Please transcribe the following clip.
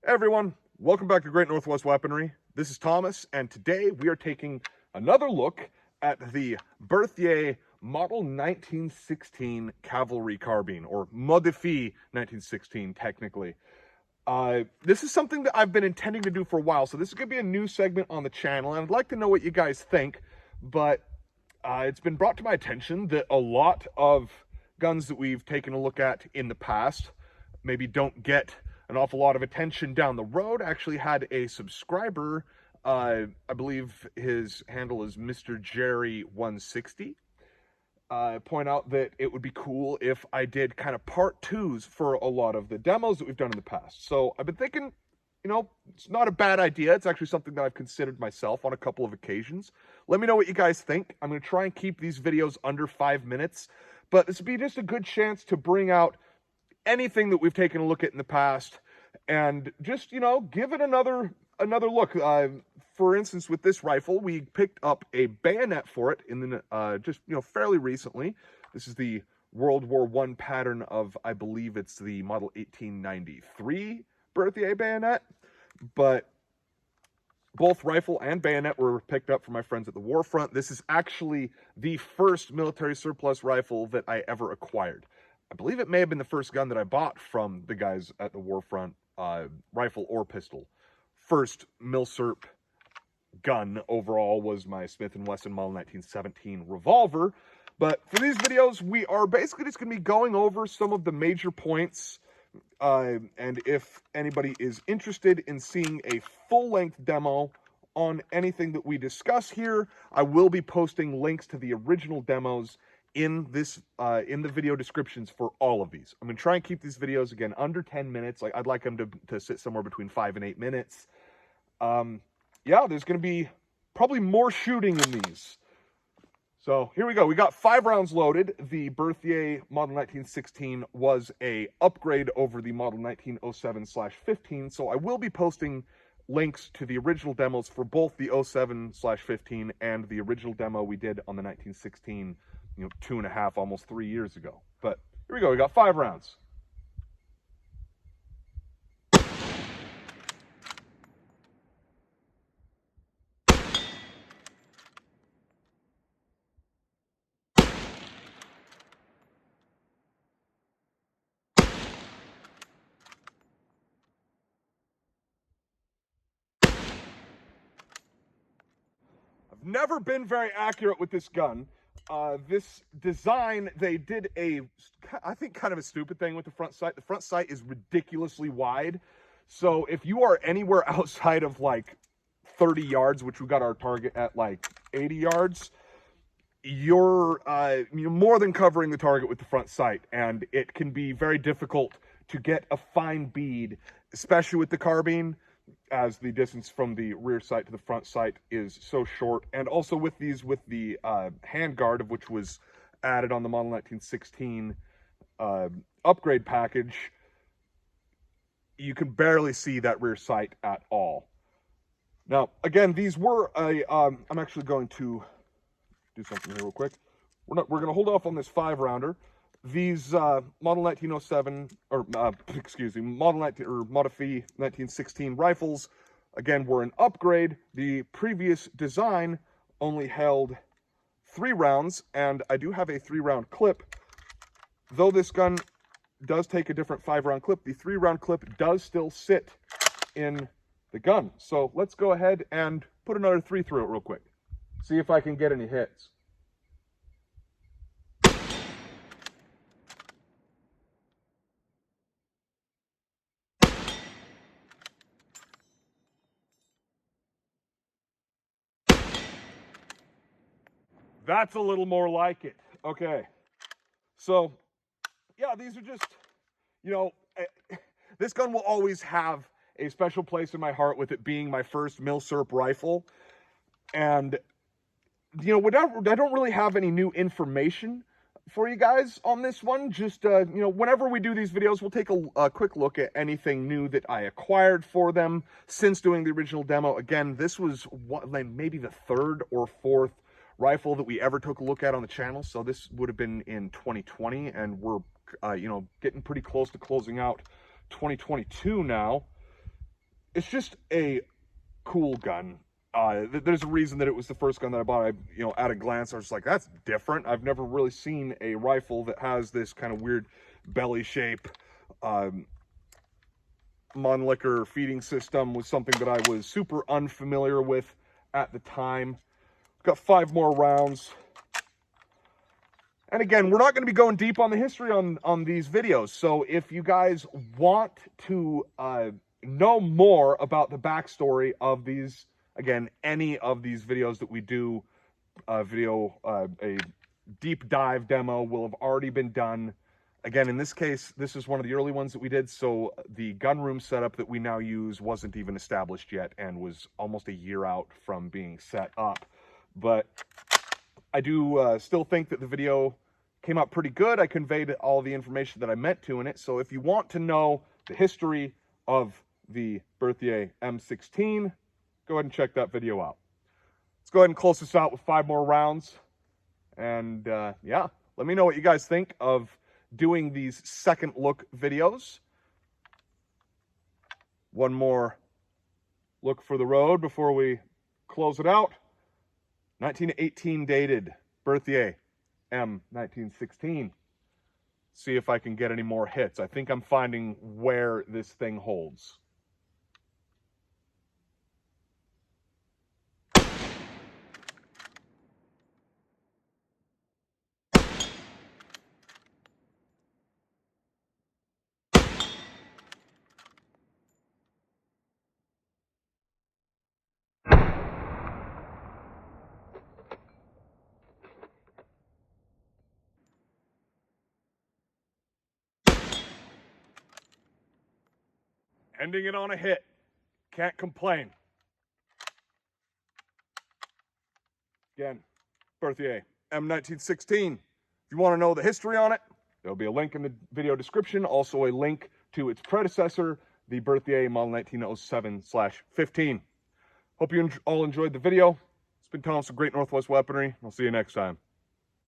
Hey everyone, welcome back to Great Northwest Weaponry. This is Thomas, and today we are taking another look at the Berthier Model 1916 Cavalry Carbine, or Modifié 1916 technically. This is something that I've been intending to do for a while, so this is going to be a new segment on the channel, and I'd like to know what you guys think, but it's been brought to my attention that a lot of guns that we've taken a look at in the past maybe don't get an awful lot of attention down the road. Actually had a subscriber, I believe his handle is Mr. Jerry 160, point out that it would be cool if I did kind of part twos for a lot of the demos that we've done in the past. So I've been thinking, you know, it's not a bad idea. It's actually something that I've considered myself on a couple of occasions. Let me know what you guys think. I'm going to try and keep these videos under 5 minutes, but this would be just a good chance to bring out anything that we've taken a look at in the past and just, you know, give it another look. For instance, with this rifle, we picked up a bayonet for it in the just, you know, fairly recently. This is the World War I pattern of, I believe it's the model 1893 Berthier bayonet, but both rifle and bayonet were picked up from my friends at the war front. This is actually the first military surplus rifle that I ever acquired. I believe it may have been the first gun that I bought from the guys at the war front, rifle or pistol. First milsurp gun overall was my Smith & Wesson Model 1917 revolver. But for these videos, we are basically just going to be going over some of the major points. And if anybody is interested in seeing a full-length demo on anything that we discuss here, I will be posting links to the original demos in this in the video descriptions for all of these. I'm gonna try and keep these videos again under 10 minutes. Like, I'd like them to sit somewhere between 5 and 8 minutes. Yeah, there's gonna be probably more shooting in these. So here we go. We got 5 rounds loaded. The Berthier Model 1916 was a upgrade over the Model 1907/15. So I will be posting links to the original demos for both the 07/15 and the original demo we did on the 1916, you know, 2.5, almost 3 years ago. But here we go. We got 5 rounds. I've never been very accurate with this gun. This design, they did I think kind of a stupid thing with the front sight. The front sight is ridiculously wide. So if you are anywhere outside of like 30 yards, which we got our target at like 80 yards, you're more than covering the target with the front sight. And it can be very difficult to get a fine bead, especially with the carbine, as the distance from the rear sight to the front sight is so short. And also with these, with the handguard, of which was added on the Model 1916 upgrade package, you can barely see that rear sight at all. Now, again, these were I'm actually going to do something here real quick. We're going to hold off on this 5-rounder. These Model 1907, or excuse me, Modifié 1916 rifles, again, were an upgrade. The previous design only held 3 rounds, and I do have a 3-round clip. Though this gun does take a different 5-round clip, the 3-round clip does still sit in the gun. So let's go ahead and put another 3 through it real quick. See if I can get any hits. That's a little more like it. Okay. So, yeah, these are just, you know, this gun will always have a special place in my heart with it being my first milsurp rifle. And, you know, I don't really have any new information for you guys on this one. Just, you know, whenever we do these videos, we'll take a quick look at anything new that I acquired for them since doing the original demo. Again, this was like maybe the 3rd or 4th rifle that we ever took a look at on the channel. So this would have been in 2020, and we're, you know, getting pretty close to closing out 2022 now. it's just a cool gun. There's a reason that it was the first gun that I bought. At a glance, I was like, that's different. I've never really seen a rifle that has this kind of weird belly shape. Mannlicher feeding system was something that I was super unfamiliar with at the time. Got 5 more rounds. And again, we're not going to be going deep on the history on these videos. So if you guys want to know more about the backstory of these, again, any of these videos that we do, a deep dive demo will have already been done. Again, in this case, this is one of the early ones that we did, so the gun room setup that we now use wasn't even established yet and was almost a year out from being set up. But I do still think that the video came out pretty good. I conveyed all the information that I meant to in it. So if you want to know the history of the Berthier M16, go ahead and check that video out. Let's go ahead and close this out with 5 more rounds. And yeah, let me know what you guys think of doing these second look videos. One more look for the road before we close it out. 1918 dated Berthier M1916. See if I can get any more hits. I think I'm finding where this thing holds. Ending it on a hit. Can't complain. Again, Berthier M1916. If you want to know the history on it, there'll be a link in the video description. Also a link to its predecessor, the Berthier Model 1907/15. Hope you all enjoyed the video. It's been Thomas of Great Northwest Weaponry. I'll see you next time.